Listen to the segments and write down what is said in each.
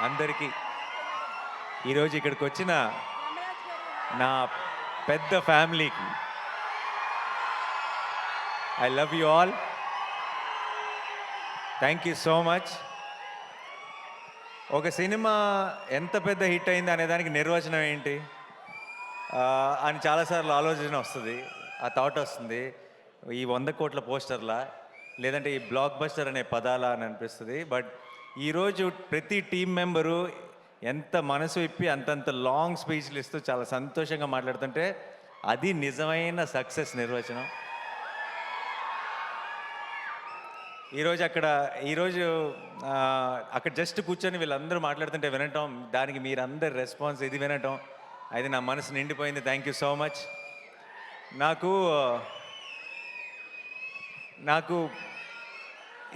అందరికీ ఈరోజు ఇక్కడికి వచ్చిన నా పెద్ద ఫ్యామిలీకి I love you all. Thank you so much. ఒక సినిమా ఎంత పెద్ద హిట్ అయింది అనే దానికి నిర్వచనం ఏంటి అని చాలాసార్లు ఆలోచన వస్తుంది, ఆ థాట్ వస్తుంది. ఈ 100 కోట్ల పోస్టర్లా లేదంటే ఈ బ్లాక్ బస్టర్ అనే పదాలా అని అనిపిస్తుంది. బట్ ఈరోజు ప్రతి టీం మెంబరు ఎంత మనసు ఇప్పి అంతంత లాంగ్ స్పీచ్లు ఇస్తూ చాలా సంతోషంగా మాట్లాడుతుంటే అది నిజమైన సక్సెస్ నిర్వచనం. ఈరోజు అక్కడ జస్ట్ కూర్చొని వీళ్ళందరూ మాట్లాడుతుంటే వినటం, దానికి మీరందరు రెస్పాన్స్ ఇది వినటం, అది నా మనసు నిండిపోయింది. Thank you so much. నాకు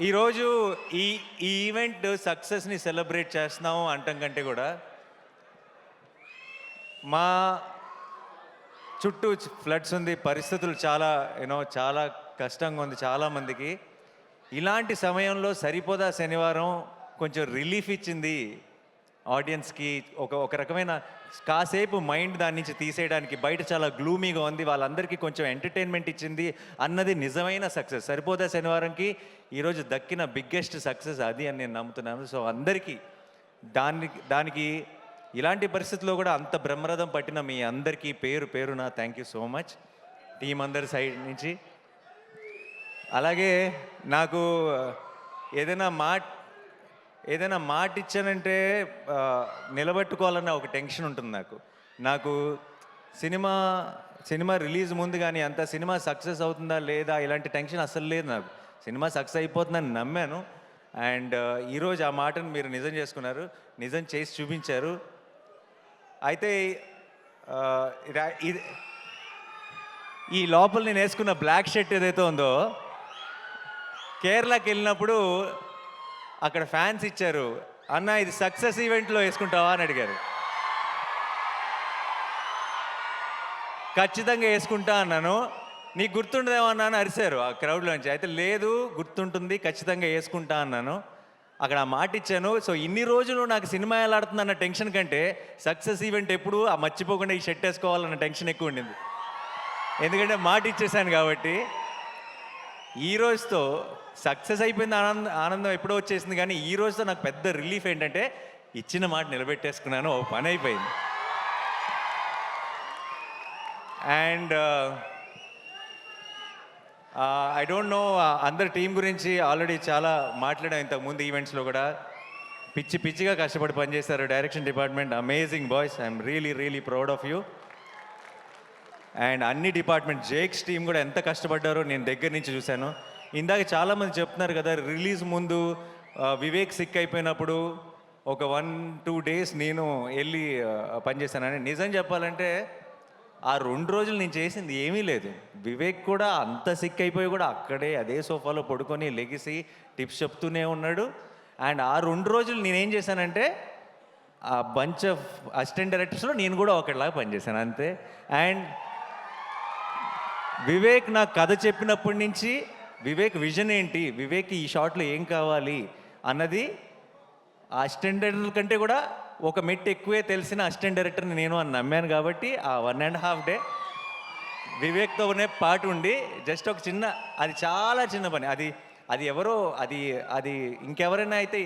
ఈరోజు ఈ ఈవెంట్ సక్సెస్ని సెలబ్రేట్ చేస్తున్నాము అంటాం కంటే కూడా మా చుట్టూ ఫ్లడ్స్ ఉంది, పరిస్థితులు చాలా కష్టంగా ఉంది చాలామందికి. ఇలాంటి సమయంలో సరిపోదా శనివారం కొంచెం రిలీఫ్ ఇచ్చింది ఆడియన్స్కి. ఒక రకమైన కాసేపు మైండ్ దాని నుంచి తీసేయడానికి. బయట చాలా గ్లూమీగా ఉంది, వాళ్ళందరికీ కొంచెం ఎంటర్టైన్మెంట్ ఇచ్చింది అన్నది నిజమైన సక్సెస్. సరిపోదా శనివారంకి ఈరోజు దక్కిన బిగ్గెస్ట్ సక్సెస్ అది అని నేను నమ్ముతున్నాను. సో అందరికీ దానికి ఇలాంటి పరిస్థితుల్లో కూడా అంత బ్రహ్మరథం పట్టిన మీ అందరికీ పేరు పేరున thank you so much team అందరి సైడ్ నుంచి. అలాగే నాకు ఏదైనా మాట ఇచ్చానంటే నిలబెట్టుకోవాలన్న ఒక టెన్షన్ ఉంటుంది నాకు సినిమా రిలీజ్ ముందు కానీ అంత సినిమా సక్సెస్ అవుతుందా లేదా ఇలాంటి టెన్షన్ అస్సలు లేదు నాకు. సినిమా సక్సెస్ అయిపోతుందని నమ్మాను. అండ్ ఈరోజు ఆ మాటను మీరు నిజం చేసుకున్నారు, నిజం చేసి చూపించారు. అయితే ఈ లోపల నేను వేసుకున్న బ్లాక్ షర్ట్ ఏదైతే ఉందో, కేరళకి వెళ్ళినప్పుడు అక్కడ ఫ్యాన్స్ ఇచ్చారు, అన్న ఇది సక్సెస్ ఈవెంట్లో వేసుకుంటావా అని అడిగారు. ఖచ్చితంగా వేసుకుంటా అన్నాను. నీకు గుర్తుండదేమో అన్నాను, అరిశారు ఆ క్రౌడ్లోంచి. అయితే లేదు గుర్తుంటుంది, ఖచ్చితంగా వేసుకుంటా అన్నాను. అక్కడ ఆ మాట ఇచ్చాను. సో ఇన్ని రోజులు నాకు సినిమా ఎలా ఆడుతుంది అన్న టెన్షన్ కంటే సక్సెస్ ఈవెంట్ ఎప్పుడు ఆ మర్చిపోకుండా ఈ షర్ట్ వేసుకోవాలన్న టెన్షన్ ఎక్కువ ఉండింది. ఎందుకంటే మాట ఇచ్చేసాను కాబట్టి. ఈ రోజుతో సక్సెస్ అయిపోయింది, ఆనందం ఎప్పుడో వచ్చేసింది. కానీ ఈ రోజుతో నాకు పెద్ద రిలీఫ్ ఏంటంటే ఇచ్చిన మాట నిలబెట్టేసుకున్నాను, ఓ పని అయిపోయింది. అండ్ ఐ డోంట్ నో, అందరి టీం గురించి ఆల్రెడీ చాలా మాట్లాడాం ఇంతకుముందు ఈవెంట్స్లో కూడా. పిచ్చిగా కష్టపడి పనిచేశారు direction department. Amazing boys, I'm really proud of you. And అన్ని డిపార్ట్మెంట్, జేక్స్ టీం కూడా ఎంత కష్టపడ్డారో నేను దగ్గర నుంచి చూశాను. ఇందాక చాలామంది చెప్తున్నారు కదా, రిలీజ్ ముందు వివేక్ సిక్ అయిపోయినప్పుడు ఒక 1-2 డేస్ నేను వెళ్ళి పనిచేశానని. నిజం చెప్పాలంటే ఆ 2 రోజులు నేను చేసింది ఏమీ లేదు. వివేక్ కూడా అంత సిక్ అయిపోయి కూడా అక్కడే అదే సోఫాలో పడుకొని లెగిసి టిప్స్ చెప్తూనే ఉన్నాడు. అండ్ ఆ 2 రోజులు నేనేం చేశానంటే ఆ బంచ్ ఆఫ్ అసిస్టెంట్ డైరెక్టర్స్లో నేను కూడా ఒకటిలాగా పనిచేశాను అంతే. అండ్ వివేక్ నాకు కథ చెప్పినప్పటి నుంచి వివేక్ విజన్ ఏంటి, వివేక్ ఈ షాట్లో ఏం కావాలి అన్నది ఆ అసిస్టెంట్ డైరెక్టర్ కంటే కూడా ఒక మెట్టు ఎక్కువే తెలిసిన అసిస్టెంట్ డైరెక్టర్ని నేను అని నమ్మాను. కాబట్టి ఆ 1.5 డే వివేక్తోనే పాటు ఉండి జస్ట్ ఒక చిన్న, అది చాలా చిన్న పని, అది ఎవరో అది ఇంకెవరైనా అయితే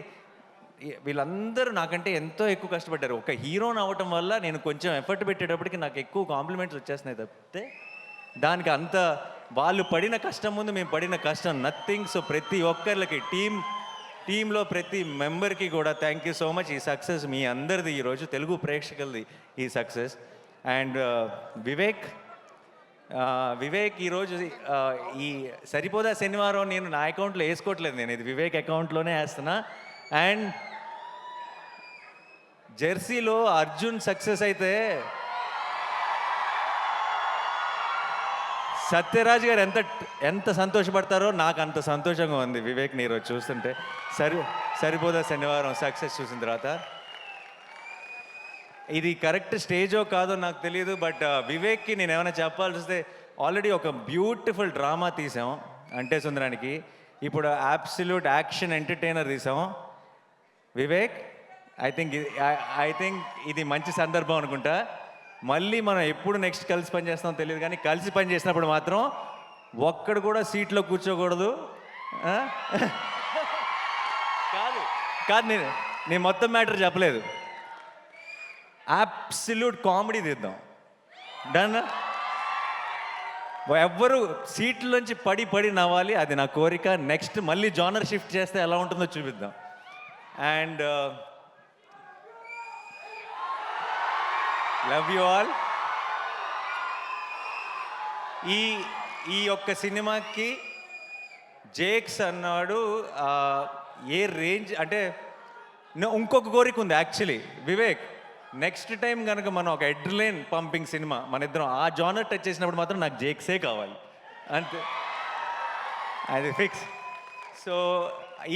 వీళ్ళందరూ నాకంటే ఎంతో ఎక్కువ కష్టపడ్డారు. ఒక హీరోని అవ్వటం వల్ల నేను కొంచెం ఎఫర్ట్ పెట్టేటప్పటికి నాకు ఎక్కువ కాంప్లిమెంట్స్ వచ్చేస్తున్నాయి తప్పితే దానికి అంత వాళ్ళు పడిన కష్టం ముందు మేము పడిన కష్టం నథింగ్. సో ప్రతి ఒక్కరికి టీంలో ప్రతి మెంబర్కి కూడా థ్యాంక్ యూ సో మచ్. ఈ సక్సెస్ మీ అందరిది, ఈరోజు తెలుగు ప్రేక్షకులది ఈ సక్సెస్. అండ్ వివేక్ ఈరోజు ఈ సరిపోదా శనివారం నేను నా అకౌంట్లో వేసుకోవట్లేదు, నేను ఇది వివేక్ అకౌంట్లోనే వేస్తున్నా. అండ్ జెర్సీలో అర్జున్ సక్సెస్ అయితే సత్యరాజ్ గారు ఎంత సంతోషపడతారో నాకు అంత సంతోషంగా ఉంది వివేక్ని ఈరోజు చూస్తుంటే. సరిపోదా శనివారం సక్సెస్ చూసిన తర్వాత. ఇది కరెక్ట్ స్టేజో కాదో నాకు తెలియదు, బట్ వివేక్కి నేను ఏమైనా చెప్పాల్సి వస్తే, ఆల్రెడీ ఒక బ్యూటిఫుల్ డ్రామా తీసాం అంటే సుందరానికి, ఇప్పుడు అబ్సల్యూట్ యాక్షన్ ఎంటర్టైనర్ తీసాం. వివేక్ ఐ థింక్ ఇది మంచి సందర్భం అనుకుంటా. మళ్ళీ మనం ఎప్పుడు నెక్స్ట్ కలిసి పని చేస్తామో తెలియదు, కానీ కలిసి పని చేసినప్పుడు మాత్రం ఒక్కడు కూడా సీట్లో కూర్చోకూడదు. ఆ? కాదు కాదు నేను నేను మొత్తం మ్యాటర్ చెప్పలేదు. అబ్సల్యూట్ కామెడీ తీద్దాం. డన్. ఎవ్వరు సీట్లోంచి పడి పడి నవ్వాలి, అది నా కోరిక. నెక్స్ట్ మళ్ళీ జానర్ షిఫ్ట్ చేస్తే ఎలా ఉంటుందో చూపిద్దాం. And love you all. ఈ ఈ యొక్క సినిమాకి జేక్స్ అన్నాడు ఏ రేంజ్ అంటే, ఇంకొక కోరిక ఉంది యాక్చువల్లీ వివేక్. నెక్స్ట్ టైం కనుక మనం ఒక ఎడ్రిలైన్ పంపింగ్ సినిమా మన ఇద్దరం ఆ జానర్ టచ్ చేసినప్పుడు మాత్రం నాకు జేక్సే కావాలి అంతే, అది ఫిక్స్. సో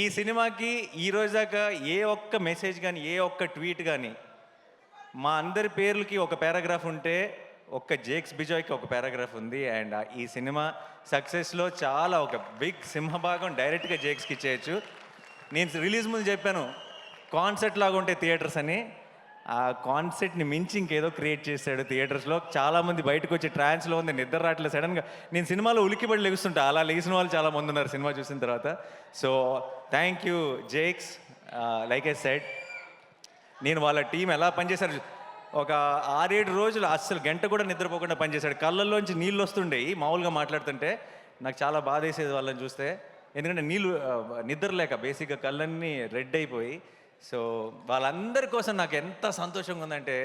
ఈ సినిమాకి ఈరోజు దాకా ఏ ఒక్క మెసేజ్ కానీ ఏ ఒక్క ట్వీట్ కానీ, మా అందరి పేర్లకి ఒక పారాగ్రాఫ్ ఉంటే ఒక్క జేక్స్ బిజాయ్కి ఒక పారాగ్రాఫ్ ఉంది. అండ్ ఈ సినిమా సక్సెస్లో చాలా ఒక బిగ్ సింహభాగం డైరెక్ట్గా జేక్స్కి ఇచ్చేయచ్చు. నేను రిలీజ్ ముందు చెప్పాను కాన్సెప్ట్ లాగా ఉంటే థియేటర్స్ అని. ఆ కాన్సెప్ట్ని మించి ఇంకేదో క్రియేట్ చేశాడు థియేటర్స్లో. చాలామంది బయటకు వచ్చి ట్రాన్స్లో ఉంది, నిద్ర రావట్లేదు. సడన్గా నేను సినిమాలో ఉలికిపడి లెగుస్తుంటా, అలా లెగిసిన వాళ్ళు చాలామంది ఉన్నారు సినిమా చూసిన తర్వాత. So thank you Jakes. Like I said, నేను వాళ్ళ టీం ఎలా పనిచేశారు, ఒక 6-7 రోజులు అస్సలు గంట కూడా నిద్రపోకుండా పనిచేశాడు. కళ్ళల్లోంచి నీళ్ళు వస్తుండేవి మామూలుగా మాట్లాడుతుంటే. నాకు చాలా బాధ వేసేది వాళ్ళని చూస్తే, ఎందుకంటే నిద్ర లేక బేసిక్గా కళ్ళన్నీ రెడ్ అయిపోయి. సో వాళ్ళందరి కోసం నాకు ఎంత సంతోషంగా ఉందంటే,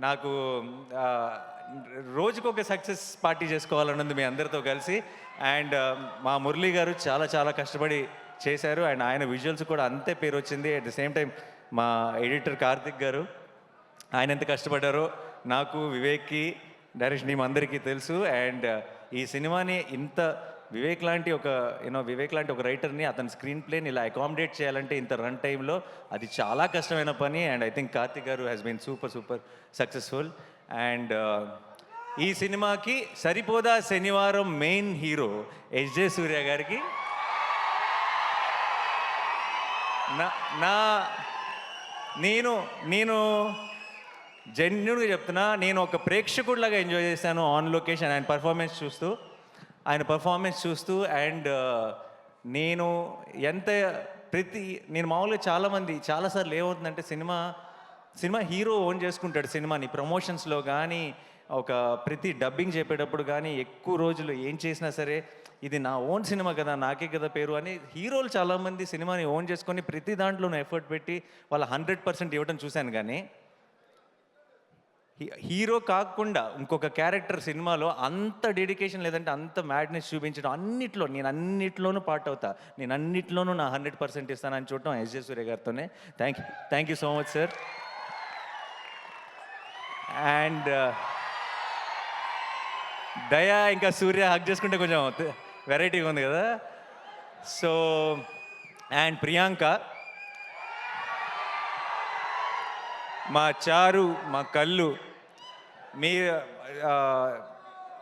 నాకు రోజుకొక సక్సెస్ పార్టీ చేసుకోవాలన్నది మీ అందరితో కలిసి. అండ్ మా మురళీ గారు చాలా చాలా కష్టపడి చేశారు, అండ్ ఆయన విజువల్స్ కూడా అంతే పేరు వచ్చింది. అట్ ద సేమ్ టైం మా ఎడిటర్ కార్తిక్ గారు, ఆయన ఎంత కష్టపడ్డారో నాకు, వివేక్కి, డైరెక్షన్ టీం అందరికీ తెలుసు. అండ్ ఈ సినిమాని ఇంత వివేక్ లాంటి ఒక రైటర్ని అతని స్క్రీన్ ప్లేని ఇలా అకామిడేట్ చేయాలంటే ఇంత రన్ టైంలో అది చాలా కష్టమైన పని. And I think Karthik garu has been super successful. And ఈ సినిమాకి సరిపోదా శనివారం మెయిన్ హీరో ఎస్జే సూర్య గారికి నేను జెన్యున్గా చెప్తున్నా, నేను ఒక ప్రేక్షకుడిలాగా ఎంజాయ్ చేశాను ఆన్ లొకేషన్ ఆయన పర్ఫార్మెన్స్ చూస్తూ. అండ్ నేను నేను మామూలుగా చాలాసార్లు ఏమవుతుందంటే, సినిమా హీరో ఓన్ చేసుకుంటాడు సినిమాని. ప్రమోషన్స్లో కానీ ఒక ప్రతి డబ్బింగ్ చెప్పేటప్పుడు కానీ ఎక్కువ రోజులు ఏం చేసినా సరే ఇది నా ఓన్ సినిమా కదా, నాకే కదా పేరు అని హీరోలు చాలామంది సినిమాని ఓన్ చేసుకొని ప్రతి దాంట్లోనూ ఎఫర్ట్ పెట్టి వాళ్ళ 100% ఇవ్వడం చూశాను. కానీ హీరో కాకుండా ఇంకొక క్యారెక్టర్ సినిమాలో అంత డెడికేషన్ లేదంటే అంత మ్యాడ్నెస్ చూపించడం, నేను అన్నిట్లోనూ పార్ట్ అవుతా, నేను అన్నిట్లోనూ నా 100% ఇస్తానని చూడటం ఎస్జే సూర్య గారితోనే. Thank you so much sir. And Daya ఇంకా సూర్య హక్ చేసుకుంటే కొంచెం వెరైటీగా ఉంది కదా. సో అండ్ ప్రియాంక, మా చారు, మా కళ్ళు,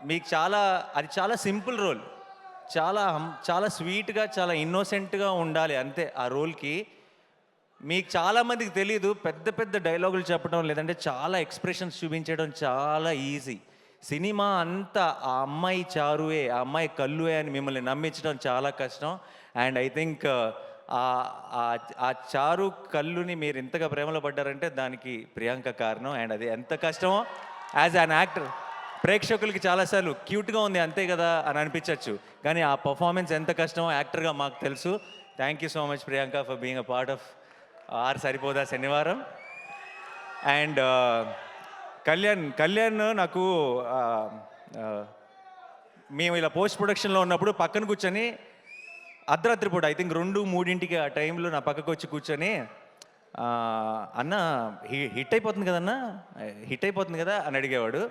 మీకు చాలా సింపుల్ రోల్, చాలా స్వీట్గా చాలా ఇన్నోసెంట్గా ఉండాలి అంతే ఆ రోల్కి. మీకు చాలామందికి తెలీదు, పెద్ద డైలాగులు చెప్పడం లేదంటే చాలా ఎక్స్ప్రెషన్స్ చూపించడం చాలా ఈజీ. సినిమా అంతా ఆ అమ్మాయి చారువే, ఆ అమ్మాయి కళ్ళువే అని మిమ్మల్ని నమ్మించడం చాలా కష్టం. అండ్ ఐ థింక్ ఆ చారు కళ్ళుని మీరు ఇంతగా ప్రేమలో పడ్డారంటే దానికి ప్రియాంక కారణం. అండ్ అది ఎంత కష్టమో యాజ్ అన్ యాక్టర్ ప్రేక్షకులకి చాలాసార్లు క్యూట్గా ఉంది అంతే కదా అని అనిపించవచ్చు, కానీ ఆ పర్ఫార్మెన్స్ ఎంత కష్టమో యాక్టర్గా మాకు తెలుసు. Thank you so much Priyanka for being a part of Saripodhaa Sanivaaram. And Kalyan నాకు మేము ఇలా పోస్ట్ ప్రొడక్షన్లో ఉన్నప్పుడు పక్కన కూర్చొని అర్ధరాత్రి పూట ఐ థింక్ 2-3 ఆ టైంలో నా పక్కకు వచ్చి కూర్చొని, అన్న హిట్ అయిపోతుంది కదా అని అడిగేవాడు.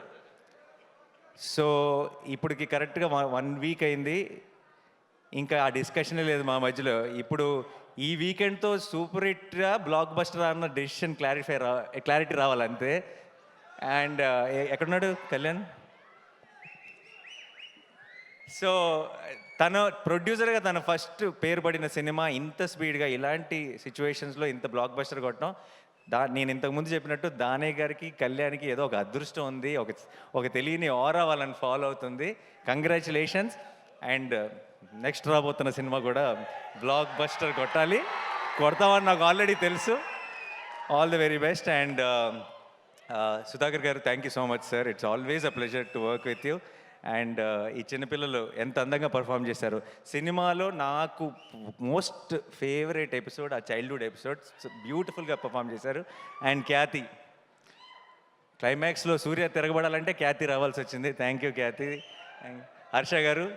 సో ఇప్పటికి కరెక్ట్గా 1 వీక్ అయింది, ఇంకా ఆ డిస్కషనే లేదు మా మధ్యలో. ఇప్పుడు ఈ వీకెండ్తో సూపర్ హిట్గా బ్లాక్ బస్టర్ అన్న డెసిషన్ క్లారిటీ రావాలంతే. అండ్ ఎక్కడున్నాడు కళ్యాణ్? సో తన ప్రొడ్యూసర్గా తన ఫస్ట్ పేరు పడిన సినిమా ఇంత స్పీడ్గా ఇలాంటి సిచ్యువేషన్స్లో ఇంత బ్లాక్ బస్టర్ కొట్టడం నేను ఇంతకుముందు చెప్పినట్టు దానయ్య గారికి కళ్యాణ్కి ఏదో ఒక అదృష్టం ఉంది, ఒక తెలియని ఆరా వాళ్ళని ఫాలో అవుతుంది. కంగ్రాచులేషన్స్. అండ్ నెక్స్ట్ రాబోతున్న సినిమా కూడా బ్లాక్ బస్టర్ కొడతామని నాకు ఆల్రెడీ తెలుసు. All the very best. And Sudhakar garu, thank you so much sir. It's always a pleasure to work with you. And ఈ చిన్నపిల్లలు ఎంత అందంగా పర్ఫామ్ చేశారు. సినిమాలో నాకు మోస్ట్ ఫేవరెట్ ఎపిసోడ్ ఆ చైల్డ్హుడ్ ఎపిసోడ్. బ్యూటిఫుల్గా పర్ఫామ్ చేశారు. అండ్ ఖ్యాతి, క్లైమాక్స్లో సూర్య తిరగబడాలంటే ఖ్యాతి రావాల్సి వచ్చింది. థ్యాంక్ యూ ఖ్యాతి. హర్ష గారు,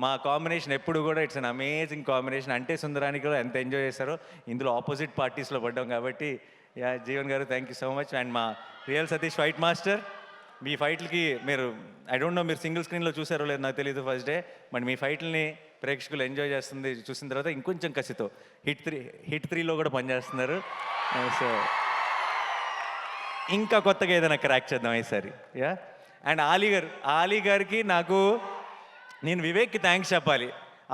మా కాంబినేషన్ ఎప్పుడు కూడా ఇట్స్ అన్ అమేజింగ్ కాంబినేషన్. అంటే సుందరానికి కూడా ఎంత ఎంజాయ్ చేశారో, ఇందులో ఆపోజిట్ పార్టీస్లో పడ్డాం కాబట్టి. యా జీవన్ గారు, thank you so much. And మా రియల్ సతీష్ ఫైట్ మాస్టర్, మీ ఫైట్లకి మీరు ఐ డోంట్ నో మీరు సింగిల్ స్క్రీన్లో చూసారో లేదు నాకు తెలియదు ఫస్ట్ డే, బట్ మీ ఫైట్లని ప్రేక్షకులు ఎంజాయ్ చేస్తుంది చూసిన తర్వాత ఇంకొంచెం కసితో హిట్ 3లో కూడా పనిచేస్తున్నారు. సో ఇంకా కొత్తగా ఏదైనా క్రాక్ చేద్దాం ఈసారి. యా. అండ్ ఆలీ గారికి నేను వివేక్కి థ్యాంక్స్ చెప్పాలి.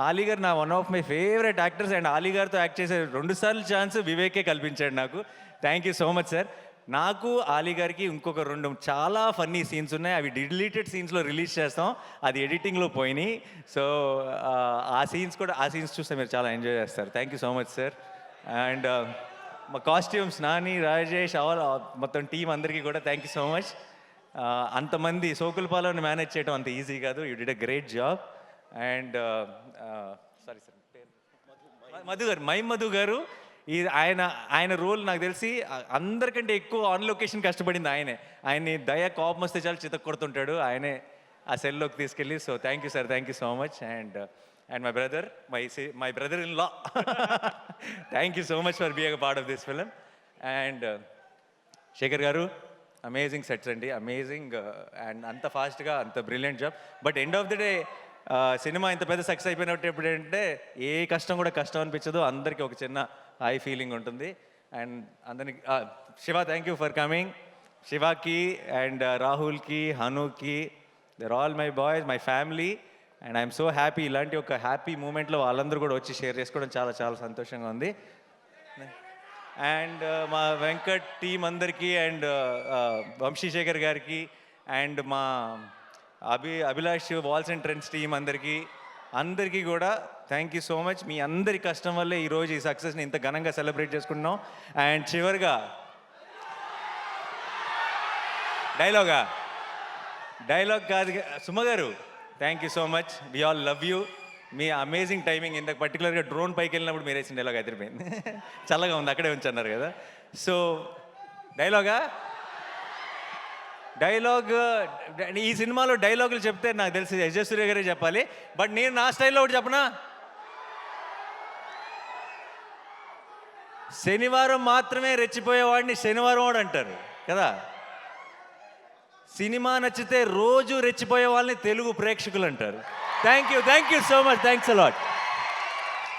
ఆలీ గారు నా one of my favourite actors. And Ali గారితో యాక్ట్ చేసే 2 సార్లు ఛాన్స్ వివేకే కల్పించాడు నాకు. Thank you so much sir. నాకు ఆలీ గారికి ఇంకొక 2 చాలా ఫన్నీ సీన్స్ ఉన్నాయి. అవి డిలీటెడ్ సీన్స్లో రిలీజ్ చేస్తాం, అది ఎడిటింగ్లో పోయినాయి. సో ఆ సీన్స్ చూస్తే మీరు చాలా ఎంజాయ్ చేస్తారు. Thank you so much sir. And మా కాస్ట్యూమ్స్ నాని, రాజేష్, మొత్తం టీం అందరికీ కూడా థ్యాంక్ యూ సో మచ్. అంతమంది సోకులపాలను మేనేజ్ చేయడం అంత ఈజీ కాదు. You did a great job. And sorry sir, Madhu గారు ఆయన రోల్ నాకు తెలిసి అందరికంటే ఎక్కువ ఆన్ లొకేషన్ కష్టపడింది ఆయన్ని దయ కోపం వస్తే చాలా చితక్ కొడుతుంటాడు, ఆయనే ఆ సెల్లోకి తీసుకెళ్ళి. So thank you sir, thank you so much. And my brother in law, thank you so much for being a part of this film. And Shekhar garu, amazing sets అండి, అమేజింగ్. అండ్ అంత ఫాస్ట్గా అంత brilliant job. But end of the day సినిమా ఇంత పెద్ద success అయిపోయినట్టు ఎప్పుడంటే ఏ కష్టం కూడా కష్టం అనిపించదు, అందరికీ ఒక చిన్న హై ఫీలింగ్ ఉంటుంది. అండ్ అందరికి Shiva, thank you for coming. శివాకి అండ్ రాహుల్కి, హనుకి, దర్ all my boys, my family. And I'm so happy. ఇలాంటి ఒక హ్యాపీ మూమెంట్లో వాళ్ళందరూ కూడా వచ్చి షేర్ చేసుకోవడం చాలా చాలా సంతోషంగా ఉంది. అండ్ మా వెంకట్ టీం అందరికీ, అండ్ వంశీశేఖర్ గారికి, అండ్ మా Abhilash walls and trends team అందరికీ కూడా థ్యాంక్ యూ సో మచ్. మీ అందరి కష్టం వల్లే ఈరోజు ఈ సక్సెస్ని ఇంత ఘనంగా సెలబ్రేట్ చేసుకుంటున్నాం. అండ్ చివరిగా డైలాగ్ కాదు Suma garu, thank you so much. We all love you. మీ అమేజింగ్ టైమింగ్. ఇంత పర్టికులర్గా డ్రోన్ పైకి వెళ్ళినప్పుడు మీరు వేసిన డైలాగ్ అదిరిపోయింది. చల్లగా ఉంది, అక్కడే ఉంచన్నారు కదా. సో డైలాగ్ ఈ సినిమాలో డైలాగులు చెప్తే నాకు తెలిసి యశస్ సూర్య గారే చెప్పాలి. బట్ నేను నా స్టైల్లో ఒకటి చెప్పనా, శనివారం మాత్రమే రెచ్చిపోయేవాడిని శనివారం వాడు అంటారు కదా. సినిమా నచ్చితే రోజు రెచ్చిపోయే వాళ్ళని తెలుగు ప్రేక్షకులు అంటారు. Thank you so much. Thanks a lot.